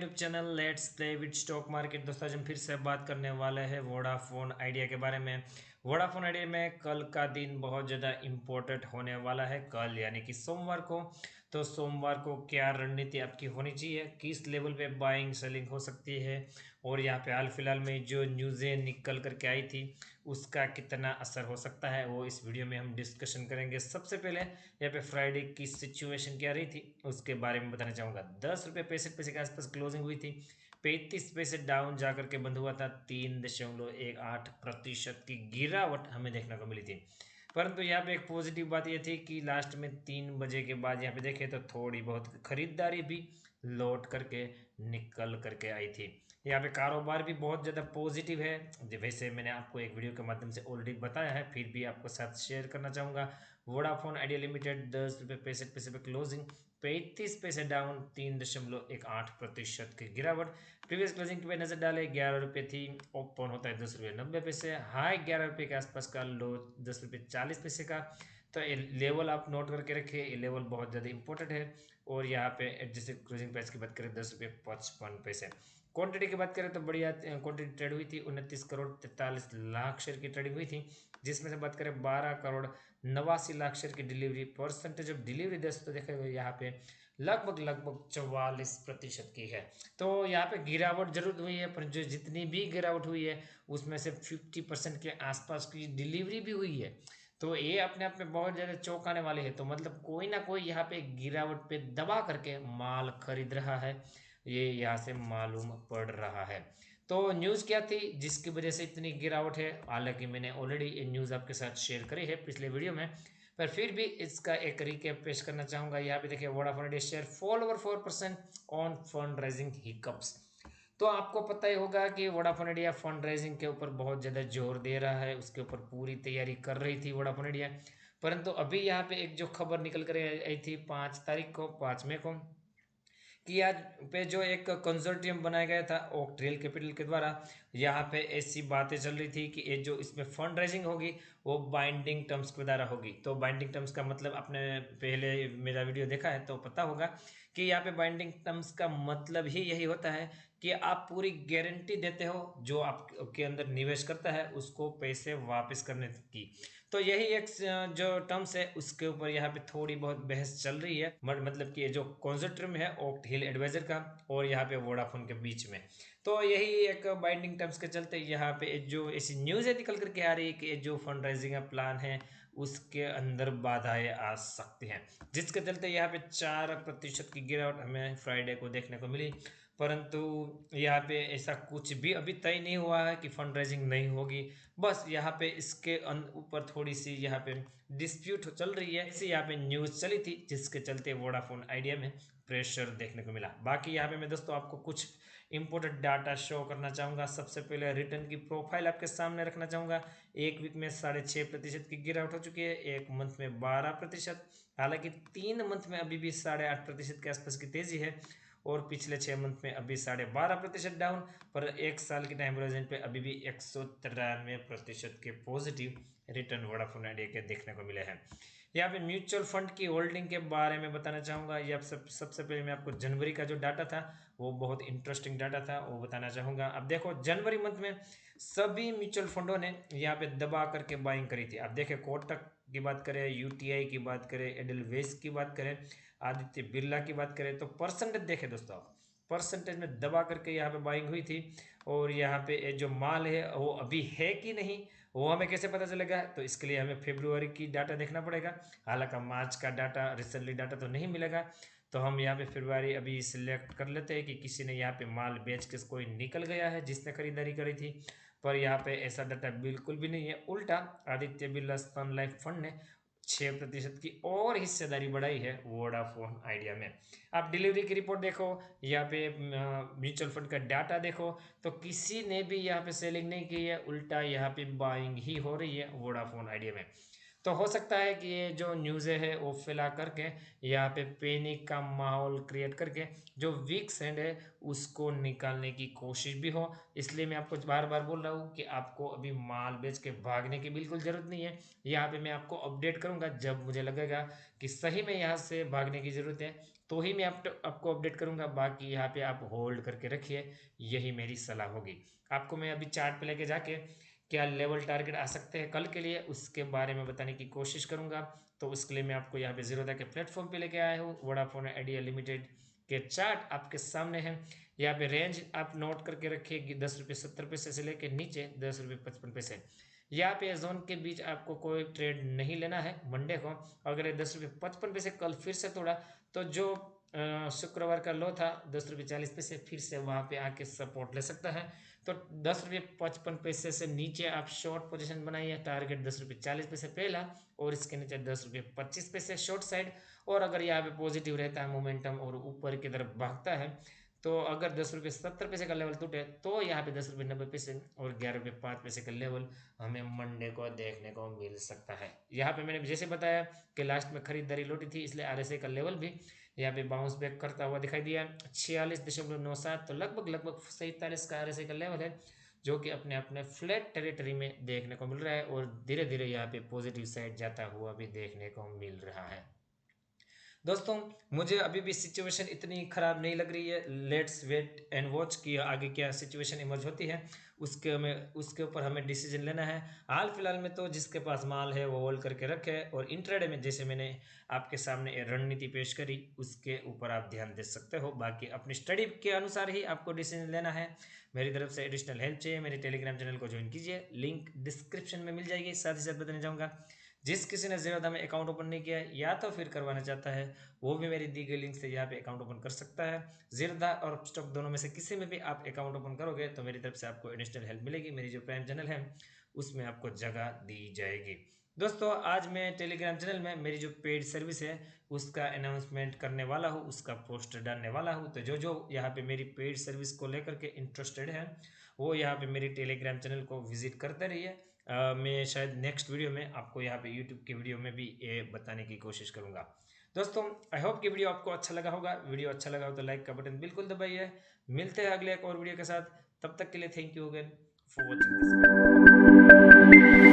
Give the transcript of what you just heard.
YouTube channel let's play with stock market. दोस्तों आज हम फिर से बात करने वाले हैं वोडाफोन आइडिया के बारे में। वोडाफोन आइडिया में कल का दिन बहुत ज़्यादा इम्पोर्टेंट होने वाला है। कल यानी कि सोमवार को, तो सोमवार को क्या रणनीति आपकी होनी चाहिए, किस लेवल पे बाइंग सेलिंग हो सकती है, और यहाँ पे हाल फिलहाल में जो न्यूज़ें निकल करके आई थी उसका कितना असर हो सकता है, वो इस वीडियो में हम डिस्कशन करेंगे। सबसे पहले यहाँ पे फ्राइडे की सिचुएशन क्या रही थी उसके बारे में बताना चाहूँगा। 10 रुपये 65 पैसे के आसपास क्लोजिंग हुई थी, 35 पैसे डाउन जाकर के बंद हुआ था। 3.18% की गिरावट हमें देखने को मिली थी। परंतु यहाँ पे एक पॉजिटिव बात यह थी कि लास्ट में 3 बजे के बाद यहाँ पे देखें तो थोड़ी बहुत खरीदारी भी लौट करके निकल करके आई थी। यहाँ पे कारोबार भी बहुत ज़्यादा पॉजिटिव है। वैसे मैंने आपको एक वीडियो के माध्यम से ऑलरेडी बताया है, फिर भी आपको साथ शेयर करना चाहूँगा। वोडाफोन आइडिया लिमिटेड 10 रुपये 65 पैसे पे क्लोजिंग, 35 पैसे डाउन, 3.18% की गिरावट। प्रीवियस क्लोजिंग पे नजर डाले 11 रुपये थी, ओपन होता है 10 रुपये 90 पैसे, हाई 11 रुपये के आसपास का, लो 10 रुपये 40 पैसे का। तो ये लेवल आप नोट करके रखिए, ये लेवल बहुत ज़्यादा इंपॉर्टेंट है। और यहाँ पे जैसे क्लोजिंग प्राइस की बात करें 10 रुपये 55 पैसे। क्वांटिटी की बात करें तो बढ़िया क्वांटिटी ट्रेड हुई थी, 29 करोड़ 43 लाख शेयर की ट्रेडिंग हुई थी, जिसमें से बात करें 12 करोड़ 89 लाख शेयर की डिलीवरी। परसेंटेज ऑफ डिलीवरी दस तो देखा यहाँ पे लगभग लगभग 44% की है। तो यहाँ पे गिरावट जरूर हुई है, पर जो जितनी भी गिरावट हुई है उसमें से 50% के आसपास की डिलीवरी भी हुई है। तो ये अपने आप में बहुत ज़्यादा चौंकाने वाले है। तो मतलब कोई ना कोई यहाँ पे गिरावट पे दबा करके माल खरीद रहा है, ये यहाँ से मालूम पड़ रहा है। तो न्यूज़ क्या थी जिसकी वजह से इतनी गिरावट है, हालांकि मैंने ऑलरेडी ये न्यूज़ आपके साथ शेयर करी है पिछले वीडियो में, पर फिर भी इसका एक रिकैप पेश करना चाहूँगा। यहाँ पे देखिए Vodafone idea share fall over 4% on fund rising hiccups. तो आपको पता ही होगा कि वोडाफोन आइडिया फंड राइजिंग के ऊपर बहुत ज़्यादा जोर दे रहा है, उसके ऊपर पूरी तैयारी कर रही थी वोडाफोन आइडिया। परंतु अभी यहाँ पे एक जो खबर निकल कर आई थी 5 तारीख को, 5 मई को, कि आज पे जो एक कंसोर्टियम बनाया गया था ओकट्रेल कैपिटल के द्वारा, यहाँ पे ऐसी बातें चल रही थी कि ये जो इसमें फंड राइजिंग होगी वो बाइंडिंग टर्म्स के द्वारा होगी। तो बाइंडिंग टर्म्स का मतलब आपने पहले मेरा वीडियो देखा है तो पता होगा कि यहाँ पे बाइंडिंग टर्म्स का मतलब ही यही होता है कि आप पूरी गारंटी देते हो जो आपके अंदर निवेश करता है उसको पैसे वापस करने की। तो यही एक जो टर्म्स है उसके ऊपर यहाँ पे थोड़ी बहुत बहस चल रही है। मतलब कि जो कंसोर्टियम है ओक हिल एडवाइजर का और यहाँ पे वोडाफोन के बीच में, तो यही एक बाइंडिंग टर्म्स के चलते यहाँ पे जो ऐसी न्यूज़ निकल करके आ रही है कि जो फंड राइजिंग का प्लान है उसके अंदर बाधाएं आ सकती हैं, जिसके चलते यहाँ पे 4% की गिरावट हमें फ्राइडे को देखने को मिली। परंतु यहाँ पे ऐसा कुछ भी अभी तय नहीं हुआ है कि फंड राइजिंग नहीं होगी। बस यहाँ पे इसके ऊपर थोड़ी सी यहाँ पे डिस्प्यूट चल रही है, ऐसी यहाँ पे न्यूज़ चली थी जिसके चलते वोडाफोन आइडिया में प्रेशर देखने को मिला। बाकी यहाँ पे मैं दोस्तों आपको कुछ इंपॉर्टेंट डाटा शो करना चाहूँगा। सबसे पहले रिटर्न की प्रोफाइल आपके सामने रखना चाहूँगा। एक वीक में 6.5% की गिरावट हो चुकी है, एक मंथ में 12%, हालांकि 3 मंथ में अभी भी 8.5% के आसपास की तेजी है, और पिछले 6 मंथ में अभी 12.5% डाउन, पर एक साल के टाइम होराइजन पे अभी भी 193% के पॉजिटिव रिटर्न वोडाफोन आइडिया के देखने को मिले हैं। यहाँ पे म्यूचुअल फंड की होल्डिंग के बारे में बताना चाहूँगा। ये आप सबसे पहले मैं आपको जनवरी का जो डाटा था वो बहुत इंटरेस्टिंग डाटा था वो बताना चाहूँगा। अब देखो जनवरी मंथ में सभी म्यूचुअल फंडों ने यहाँ पे दबा करके बाइंग करी थी। अब देखें कोटक की बात करें, यूटीआई की बात करें, एडलवेस की बात करें, आदित्य बिरला की बात करें, तो परसेंटेज देखें दोस्तों आप, परसेंटेज में दबा करके यहाँ पे बाइंग हुई थी। और यहाँ पे जो माल है वो अभी है कि नहीं वो हमें कैसे पता चलेगा, तो इसके लिए हमें फरवरी की डाटा देखना पड़ेगा। हालांकि मार्च का डाटा रिसेंटली डाटा तो नहीं मिलेगा, तो हम यहाँ पे फरवरी अभी सिलेक्ट कर लेते हैं कि किसी ने यहाँ पे माल बेच के कोई निकल गया है जिसने खरीदारी करी थी। पर यहाँ पे ऐसा डाटा बिल्कुल भी नहीं है, उल्टा आदित्य बिरला सन लाइफ फंड ने 6% की और हिस्सेदारी बढ़ाई है वोडाफोन आइडिया में। आप डिलीवरी की रिपोर्ट देखो, यहाँ पे म्यूचुअल फंड का डाटा देखो, तो किसी ने भी यहाँ पे सेलिंग नहीं की है, उल्टा यहाँ पे बाइंग ही हो रही है वोडाफोन आइडिया में। तो तो हो सकता है कि ये जो न्यूज़ें है वो फैला करके यहाँ पे पैनिक का माहौल क्रिएट करके जो वीक सेंड है उसको निकालने की कोशिश भी हो। इसलिए मैं आपको बार बार बोल रहा हूँ कि आपको अभी माल बेच के भागने की बिल्कुल ज़रूरत नहीं है। यहाँ पे मैं आपको अपडेट करूँगा जब मुझे लगेगा कि सही में यहाँ से भागने की ज़रूरत है, तो ही मैं आपको अपडेट करूँगा। बाकी यहाँ पे आप होल्ड करके रखिए, यही मेरी सलाह होगी आपको। मैं अभी चार्ट पे लेके जाके क्या लेवल टारगेट आ सकते हैं कल के लिए उसके बारे में बताने की कोशिश करूंगा। तो उसके लिए मैं आपको यहाँ पे जीरोधा के प्लेटफॉर्म पे लेके आया हूँ। वोडाफोन आइडिया लिमिटेड के चार्ट आपके सामने हैं। यहाँ पे रेंज आप नोट करके रखिए 10 रुपये 70 पैसे से लेके नीचे 10 रुपये 55 पैसे। यहाँ पे जोन के बीच आपको कोई ट्रेड नहीं लेना है मंडे को। अगर ये 10 रुपये 55 पैसे कल फिर से तोड़ा तो जो शुक्रवार का लो था 10 रुपये 40 पैसे फिर से वहाँ पे आके सपोर्ट ले सकता है। तो 10 रुपये 55 पैसे से नीचे आप शॉर्ट पोजीशन बनाइए। टारगेट 10 रुपये 40 पैसे पहला और इसके नीचे 10 रुपये 25 पैसे शॉर्ट साइड। और अगर यहाँ पे पॉजिटिव रहता है मोमेंटम और ऊपर की तरफ भागता है तो अगर 10 रुपये 70 पैसे का लेवल टूटे तो यहाँ पे 10 रुपये 90 पैसे और 11 रुपये 5 पैसे का लेवल हमें मंडे को देखने को मिल सकता है। यहाँ पे मैंने जैसे बताया कि लास्ट में खरीदारी लौटी थी, इसलिए RSI का लेवल भी यहाँ पे बाउंस बैक करता हुआ दिखाई दिया 46.97। तो लगभग 47 का RSI का लेवल है जो कि अपने अपने फ्लैट टेरिटरी में देखने को मिल रहा है और धीरे धीरे यहाँ पे पॉजिटिव साइड जाता हुआ भी देखने को मिल रहा है। दोस्तों मुझे अभी भी सिचुएशन इतनी ख़राब नहीं लग रही है। लेट्स वेट एंड वॉच कि आगे क्या सिचुएशन इमर्ज होती है, उसके ऊपर हमें डिसीजन लेना है। हाल फिलहाल में तो जिसके पास माल है वो होल्ड करके रखे, और इंट्राडे में जैसे मैंने आपके सामने ये रणनीति पेश करी उसके ऊपर आप ध्यान दे सकते हो। बाकी अपनी स्टडी के अनुसार ही आपको डिसीजन लेना है। मेरी तरफ से एडिशनल हेल्प चाहिए मेरे टेलीग्राम चैनल को ज्वाइन कीजिए, लिंक डिस्क्रिप्शन में मिल जाएगी। साथ ही साथ बताना चाहूँगा जिस किसी ने ज़ीरोधा में अकाउंट ओपन नहीं किया है या तो फिर करवाना चाहता है वो भी मेरी दी गई लिंक से यहाँ पे अकाउंट ओपन कर सकता है। ज़ीरोधा और अपस्टॉक दोनों में से किसी में भी आप अकाउंट ओपन करोगे तो मेरी तरफ से आपको एडिशनल हेल्प मिलेगी। मेरी जो प्राइम चैनल है उसमें आपको जगह दी जाएगी। दोस्तों आज मैं टेलीग्राम चैनल में मेरी जो पेड सर्विस है उसका अनाउंसमेंट करने वाला हूँ, उसका पोस्टर डालने वाला हूँ। तो जो यहाँ पे मेरी पेड सर्विस को लेकर के इंटरेस्टेड है वो यहाँ पे मेरी टेलीग्राम चैनल को विजिट करते रहिए। मैं शायद नेक्स्ट वीडियो में आपको यहाँ पे यूट्यूब की वीडियो में भी ये बताने की कोशिश करूँगा। दोस्तों आई होप कि वीडियो आपको अच्छा लगा होगा। वीडियो अच्छा लगा हो तो लाइक का बटन बिल्कुल दबाइए। मिलते हैं अगले एक और वीडियो के साथ, तब तक के लिए thank you again for watching this video.